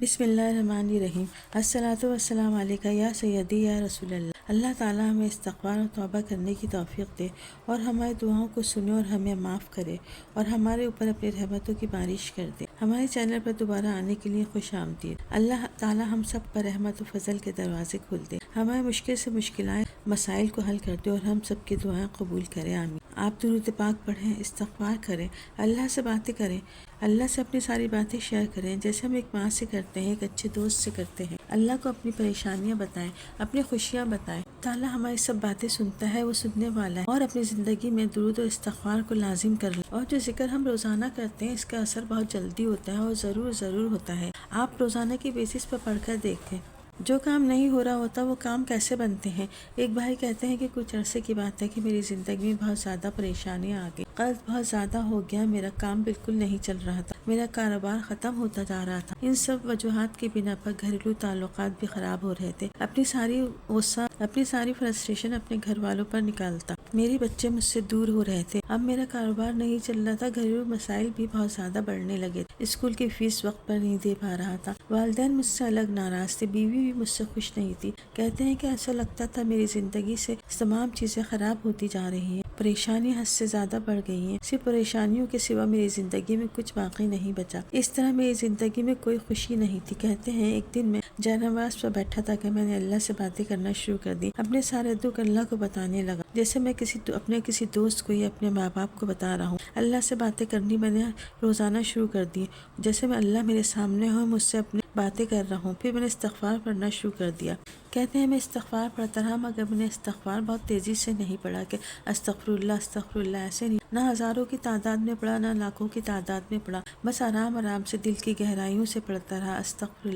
بسم اللہ الرحمن الرحیم۔ الصلاۃ والسلام علیکہ یا سیدی یا رسول اللہ۔ اللہ تعالیٰ ہمیں استغفار اور توبہ کرنے کی توفیق دے اور ہماری دعاؤں کو سنے اور ہمیں معاف کرے اور ہمارے اوپر اپنی رحمتوں کی بارش کر دے۔ ہمارے چینل پر دوبارہ آنے کے لیے خوش آمدید۔ اللہ تعالیٰ ہم سب پر رحمت و فضل کے دروازے کھول دے، ہمارے مشکل سے مشکلات مسائل کو حل کر دے اور ہم سب کی دعائیں قبول کرے، آمین۔ آپ درود پاک پڑھیں، استغفار کریں، اللہ سے باتیں کریں، اللہ سے اپنی ساری باتیں شیئر کریں جیسے ہم ایک ماں سے کرتے ہیں، ایک اچھے دوست سے کرتے ہیں۔ اللہ کو اپنی پریشانیاں بتائیں، اپنی خوشیاں بتائیں۔ تعالیٰ ہماری سب باتیں سنتا ہے، وہ سننے والا ہے۔ اور اپنی زندگی میں درود اور استغفار کو لازم کر لیں، اور جو ذکر ہم روزانہ کرتے ہیں اس کا اثر بہت جلدی ہوتا ہے اور ضرور ہوتا ہے۔ آپ روزانہ کی بیسس پر پڑھ کر دیکھیں، جو کام نہیں ہو رہا ہوتا وہ کام کیسے بنتے ہیں۔ ایک بھائی کہتے ہیں کہ کچھ عرصے کی بات ہے کہ میری زندگی میں بہت زیادہ پریشانیاں آ گئی، قرض بہت زیادہ ہو گیا، میرا کام بالکل نہیں چل رہا تھا، میرا کاروبار ختم ہوتا جا رہا تھا۔ ان سب وجوہات کی بنا پر گھریلو تعلقات بھی خراب ہو رہے تھے۔ اپنی ساری فرسٹریشن اپنے گھر والوں پر نکالتا، میرے بچے مجھ سے دور ہو رہے تھے، اب میرا کاروبار نہیں چل رہا تھا، گھریلو مسائل بھی بہت زیادہ بڑھنے لگے، اسکول کی فیس وقت پر نہیں دے پا رہا تھا، والدین مجھ سے الگ ناراض تھے، بیوی بھی مجھ سے خوش نہیں تھی۔ کہتے ہیں کہ ایسا لگتا تھا میری زندگی سے تمام چیزیں خراب ہوتی جا رہی ہیں، پریشانی حد سے زیادہ بڑھ گئی ہیں، صرف پریشانیوں کے سوا میری زندگی میں کچھ باقی نہیں بچا، اس طرح میری زندگی میں کوئی خوشی نہیں تھی۔ کہتے ہیں ایک دن میں جے نماز پر بیٹھا تھا کہ میں نے اللہ سے باتیں کرنا شروع کر دی، اپنے سارے دکھ اللہ کو بتانے لگا جیسے میں اپنے کسی دوست کو یا اپنے ماں باپ کو بتا رہا ہوں۔ اللہ سے باتیں کرنی میں نے روزانہ شروع کر دی، جیسے میں اللہ میرے سامنے ہو، مجھ سے اپنی باتیں کر رہا ہوں۔ پھر میں نے استغفار پڑھنا شروع کر دیا۔ کہتے ہیں میں استغفار پڑھتا رہا، مگر میں نے استغفار بہت تیزی سے نہیں پڑھا کہ استغفر اللہ ایسے نہیں، نہ ہزاروں کی تعداد میں پڑھا، نہ لاکھوں کی تعداد میں پڑھا، بس آرام سے دل کی گہرائیوں سے پڑھتا رہا، استغفر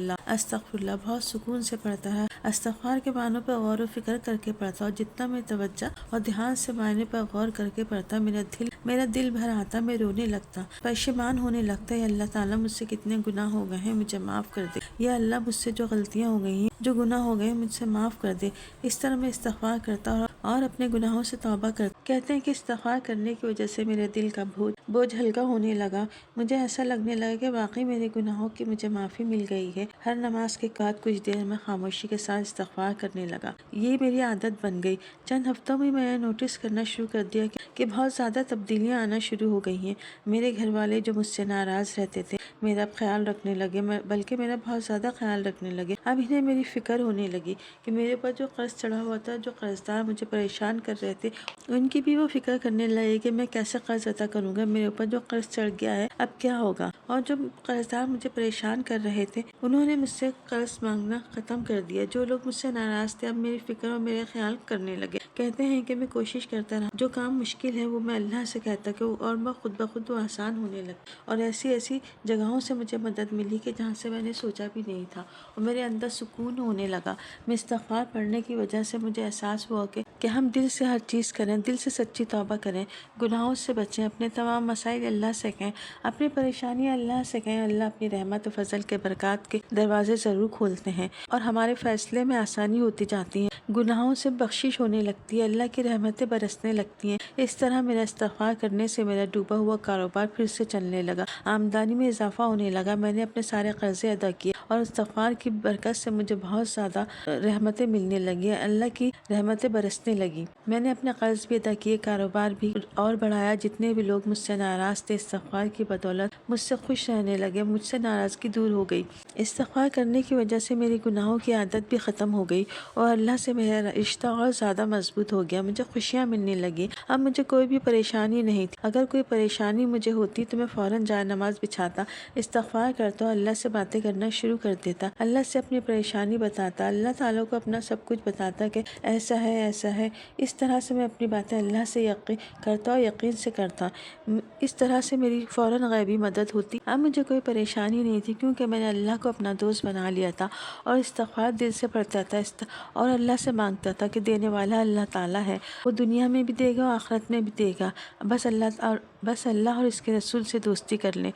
اللہ بہت سکون سے پڑھتا رہا۔ استغفار کے معنوں پر غور و فکر کر کے پڑھتا، اور جتنا میں توجہ اور دھیان سے معنی پر غور کر کے پڑھتا، میرا دل بھر آتا، میں رونے لگتا، پشیمان ہونے لگتا، یا اللہ تعالیٰ مجھ سے کتنے گناہ ہو گئے ہیں، مجھے معاف کر دے، یا اللہ مجھ سے جو غلطیاں ہو گئی ہیں، جو گناہ ہو گئے مجھ سے معاف کر دے۔ اس طرح میں استغفار کرتا اور اپنے گناہوں سے توبہ کرتا۔ کہتے ہیں کہ استغفار کرنے کی وجہ سے میرے دل کا بوجھ ہلکا ہونے لگا، مجھے ایسا لگنے لگا کہ واقعی میرے گناہوں کی مجھے معافی مل گئی ہے۔ ہر نماز کے بعد کچھ دیر میں خاموشی کے ساتھ استغفار کرنے لگا، یہ میری عادت بن گئی۔ چند ہفتوں میں نے نوٹس کرنا شروع کر دیا کہ بہت زیادہ تبدیلیاں آنا شروع ہو گئی ہیں۔ میرے گھر والے جو مجھ سے ناراض رہتے تھے میرا خیال رکھنے لگے، بلکہ میرا بہت زیادہ خیال رکھنے لگے۔ اب انہیں میری فکر ہونے لگی کہ میرے پر جو قرض چڑھا ہوا تھا، جو قرض دار مجھے پریشان کر رہے تھے، ان کی بھی وہ فکر کرنے لگے کہ میں کیسے قرض ادا کروں گا، میرے اوپر جو قرض چڑھ گیا ہے اب کیا ہوگا۔ اور جو قرض دار مجھے پریشان کر رہے تھے انہوں نے مجھ سے قرض مانگنا ختم کر دیا، جو لوگ مجھ سے ناراض تھے اب میری فکر اور میرے خیال کرنے لگے۔ کہتے ہیں کہ میں کوشش کرتا رہا، جو کام مشکل ہے وہ میں اللہ سے کہتا کہ اور میں خود بخود وہ آسان ہونے لگا، اور ایسی جگہوں سے مجھے مدد ملی کہ جہاں سے میں نے سوچا بھی نہیں تھا، اور میرے اندر سکون ہونے لگا۔ میں استغفار پڑھنے کی وجہ سے مجھے احساس ہوا کہ ہم دل سے ہر چیز کریں، دل سے سچی توبہ کریں، گناہوں سے بچیں، اپنے تمام مسائل اللہ سے کہیں، اپنی پریشانیاں اللہ سے کہیں۔ اللہ اپنی رحمت و فضل کے برکات کے دروازے ضرور کھولتے ہیں اور ہمارے فیصلے میں آسانی ہوتی جاتی ہے، گناہوں سے بخشش ہونے لگتی ہے، اللہ کی رحمتیں برسنے لگتی ہیں۔ اس طرح میرا استغفار کرنے سے میرا ڈوبا ہوا کاروبار پھر سے چلنے لگا، آمدنی میں اضافہ ہونے لگا، میں نے اپنے سارے قرضے ادا کیے، اور استغفار کی برکت سے مجھے بہت زیادہ رحمتیں ملنے لگی، اللہ کی رحمتیں برسنے لگی۔ میں نے اپنے قرض بھی ادا کیے، کاروبار بھی اور بڑھایا، جتنے بھی لوگ مجھ سے ناراض تھے استغفار کی بدولت مجھ سے خوش رہنے لگے، مجھ سے ناراضگی دور ہو گئی۔ استغفار کرنے کی وجہ سے میری گناہوں کی عادت بھی ختم ہو گئی اور اللہ سے میرا رشتہ اور زیادہ مضبوط ہو گیا، مجھے خوشیاں ملنے لگی، اب مجھے کوئی بھی پریشانی نہیں تھی۔ اگر کوئی پریشانی مجھے ہوتی تو میں فوراً جائے نماز بچھاتا، استغفار کرتا اور اللہ سے باتیں کرنا شروع کر دیتا، اللہ سے اپنی پریشانی بتاتا، اللہ تعالیٰ کو اپنا سب کچھ بتاتا کہ ایسا ہے۔ اس طرح سے میں اپنی باتیں اللہ سے کرتا اور یقین سے کرتا، اس طرح سے میری فوراً غیبی مدد ہوتی۔ اب مجھے کوئی پریشانی نہیں تھی کیونکہ میں نے اللہ کو اپنا دوست بنا لیا تھا اور استغفار دل سے پڑھتا تھا اور اللہ سے مانگتا تھا کہ دینے والا اللہ تعالیٰ ہے، وہ دنیا میں بھی دے گا اور آخرت میں بھی دے گا، بس اللہ اور اس کے رسول سے دوستی کر لیں،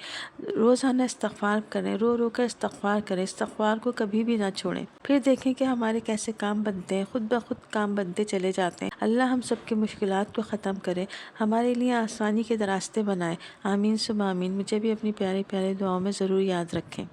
روزانہ استغفار کریں، رو کر استغفار کریں، استغفار کو کبھی بھی نہ چھوڑیں، پھر دیکھیں کہ ہمارے کیسے کام بنتے ہیں، خود بخود کام بنتے چلے جاتے ہیں۔ اللہ ہم سب کی مشکلات کو ختم کرے، ہمارے لیے آسانی کے راستے بنائے، آمین ثم آمین۔ مجھے بھی اپنی پیاری پیاری دعاؤں میں ضرور یاد رکھیں۔